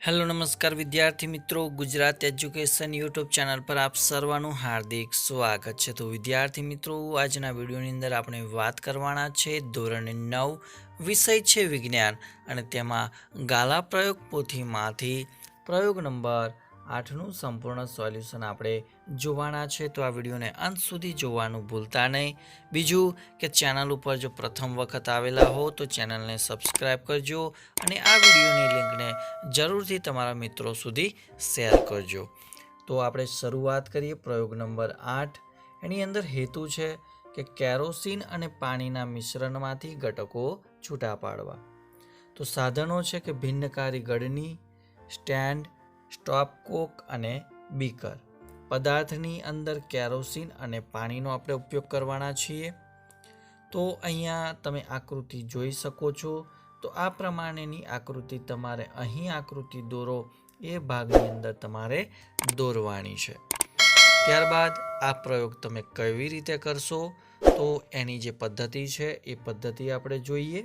Hello નમસ્કાર વિદ્યાર્થી મિત્રો, ગુજરાત એજ્યુકેશન યુટ્યુબ ચેનલ પર આપ સર્વનું હાર્દિક સ્વાગત છે। તો વિદ્યાર્થી મિત્રો, આજના વિડીયોની અંદર આપણે વાત કરવાના છે ધોરણ 9 વિષય છે વિજ્ઞાન, અને તેમાં ગાલા પ્રયોગ પોથીમાંથી પ્રયોગ નંબર 8નું સંપૂર્ણ સોલ્યુશન આપણે જોવાના છે। તો આ વિડીયોને અંત સુધી જોવાનું ભૂલતા નહીં। બીજું કે ચેનલ ઉપર જો પ્રથમ વખત આવેલા હો તો ચેનલને સબસ્ક્રાઈબ કરજો અને આ વિડીયોની લિંકને જરૂરથી તમારા મિત્રો સુધી શેર કરજો। તો આપણે શરૂઆત કરીએ પ્રયોગ નંબર 8। એની અંદર હેતુ છે કે કેરોસીન અને પાણીના મિશ્રણમાંથી ઘટકો છૂટા પાડવા। તો સાધનો છે કે ભિન્નકારી ગળણી, સ્ટેન્ડ, સ્ટોપકોક અને બીકર। પદાર્થની અંદર કેરોસીન અને પાણીનો આપણે ઉપયોગ કરવાના છીએ। તો અહીંયા તમે આકૃતિ જોઈ શકો છો। તો આ પ્રમાણેની આકૃતિ તમારે અહીં આકૃતિ દોરો એ ભાગની અંદર તમારે દોરવાની છે। ત્યારબાદ આ પ્રયોગ તમે કેવી રીતે કરશો તો એની જે પદ્ધતિ છે એ પદ્ધતિ આપણે જોઈએ।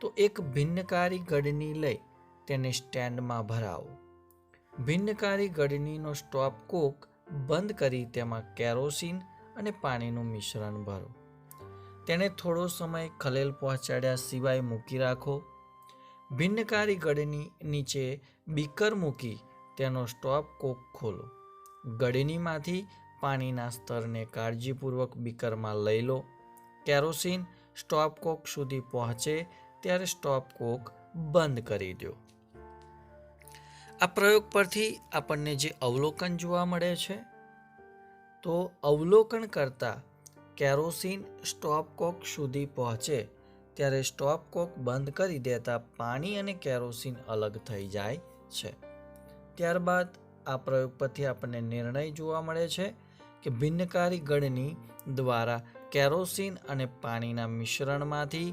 તો એક ભિન્નકારી ગળણી લઈ તેને સ્ટેન્ડમાં ભરાવો। ભિન્નકારી ગળણીનો સ્ટોપકોક બંધ કરી તેમાં કેરોસીન અને પાણીનું મિશ્રણ ભરો। તેને થોડો સમય ખલેલ પહોંચાડ્યા સિવાય મૂકી રાખો। ભિન્નકારી ગળણી નીચે બીકર મૂકી તેનો સ્ટોપકોક ખોલો। ગળણીમાંથી પાણીના સ્તરને કાળજીપૂર્વક બીકરમાં લઈ લો। કેરોસીન સ્ટોપકોક સુધી પહોંચે ત્યારે સ્ટોપકોક બંધ કરી દો। આ પ્રયોગ પરથી આપણને જે અવલોકન જોવા મળે છે, તો અવલોકન કરતા કેરોસીન સ્ટોપકોક સુધી પહોંચે ત્યારે સ્ટોપકોક બંધ કરી દેતા પાણી અને કેરોસીન અલગ થઈ જાય છે। ત્યારબાદ આ પ્રયોગ પરથી આપણને નિર્ણય જોવા મળે છે કે ભિન્નકારી ગળણી દ્વારા કેરોસીન અને પાણીના મિશ્રણમાંથી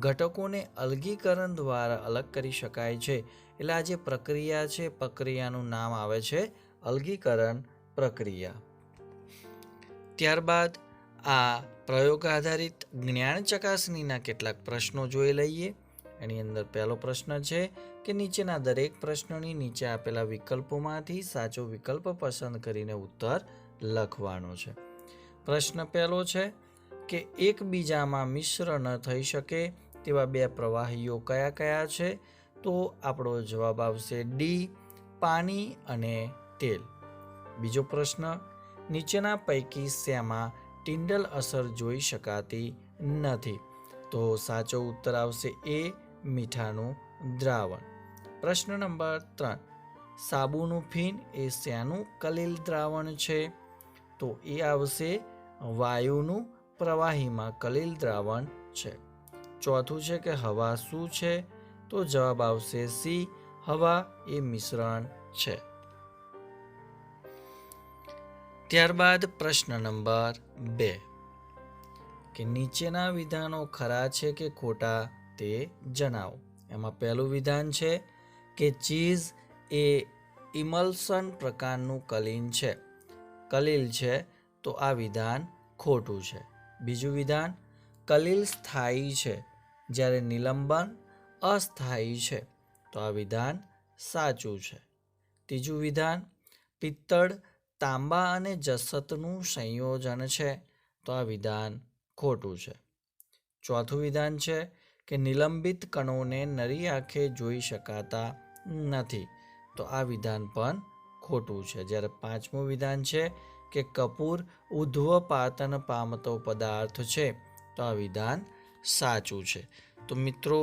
ઘટકોને અલગીકરણ દ્વારા અલગ કરી શકાય છે। એટલે આ જે પ્રક્રિયા છે, પ્રક્રિયાનું નામ આવે છે અલગીકરણ પ્રક્રિયા। ત્યારબાદ આ પ્રયોગ આધારિત જ્ઞાન ચકાસણીના કેટલાક પ્રશ્નો જોઈ લઈએ। એની અંદર પહેલો પ્રશ્ન છે કે નીચેના દરેક પ્રશ્નોની નીચે આપેલા વિકલ્પોમાંથી સાચો વિકલ્પ પસંદ કરીને ઉત્તર લખવાનો છે। પ્રશ્ન પહેલો છે કે એકબીજામાં મિશ્ર ન થઈ શકે તેવા બે પ્રવાહીઓ કયા કયા છે? તો આપણો જવાબ આવશે ડી, પાણી અને તેલ। બીજો પ્રશ્ન, નીચેના પૈકી શેમાં ટિન્ડલ અસર જોઈ શકાતી નથી? તો સાચો ઉત્તર આવશે એ, મીઠાનું દ્રાવણ। પ્રશ્ન નંબર 3, સાબુનું ફીણ એ શેનું કલીલ દ્રાવણ છે? તો એ આવશે વાયુનું પ્રવાહીમાં કલીલ દ્રાવણ છે। ચોથું છે કે હવા શું છે? તો જવાબ આવશે સી, હવા એ મિશ્રણ છે। ત્યારબાદ પ્રશ્ન નંબર 2 કે નીચેના વિધાનો ખરા છે કે ખોટા તે જણાવો। એમાં પહેલું વિધાન છે કે ચીઝ એ ઇમલ્શન પ્રકારનું કલીલ છે, તો આ વિધાન ખોટું છે। બીજું વિધાન, કલીલ સ્થાયી છે જ્યારે નિલંબન અસ્થાયી છે, તો આ વિધાન સાચું છે। ત્રીજું વિધાન, પિત્તળ તાંબા અને જસતનું સંયોજન છે, તો આ વિધાન ખોટું છે। ચોથું વિધાન છે કે નિલંબિત કણોને નરી આંખે જોઈ શકાતા નથી, તો આ વિધાન પણ ખોટું છે। જ્યારે પાંચમું વિધાન છે કે કપૂર ઉધ્વપાતન પામતો પદાર્થ છે, તો આ વિધાન સાચું છે। તો મિત્રો,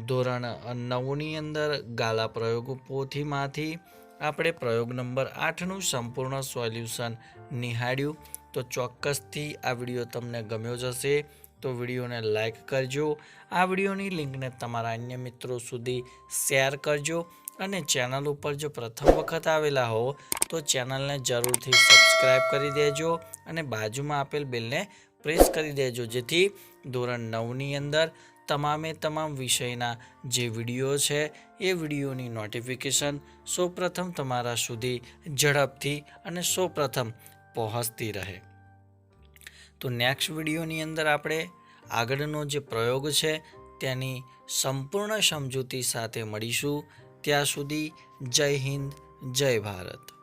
ધોરણ 9ની અંદર ગાલા પ્રયોગ પોથીમાંથી આપણે પ્રયોગ નંબર 8નું સંપૂર્ણ સોલ્યુશન નિહાળ્યું। તો ચોક્કસથી આ વિડીયો તમને ગમ્યો જ હશે, તો વિડીયોને લાઈક કરજો, આ વિડીયોની લિંકને તમારા અન્ય મિત્રો સુધી શેર કરજો, અને ચેનલ ઉપર જો પ્રથમ વખત આવેલા હો તો ચેનલને જરૂરથી સબસ્ક્રાઈબ કરી દેજો અને બાજુમાં આપેલ બેલને પ્રેસ કરી દેજો, જેથી ધોરણ 9ની અંદર તમામ વિષયના જે વિડીયો છે એ વિડીયોની નોટિફિકેશન સૌપ્રથમ તમારા સુધી ઝડપથી અને સૌપ્રથમ પહોંચતી રહે। તો નેક્સ્ટ વિડીયોની અંદર આપણે આગળનો જે પ્રયોગ છે તેની સંપૂર્ણ સમજૂતી સાથે મળીશું। ત્યાં સુધી જય હિન્દ, જય ભારત.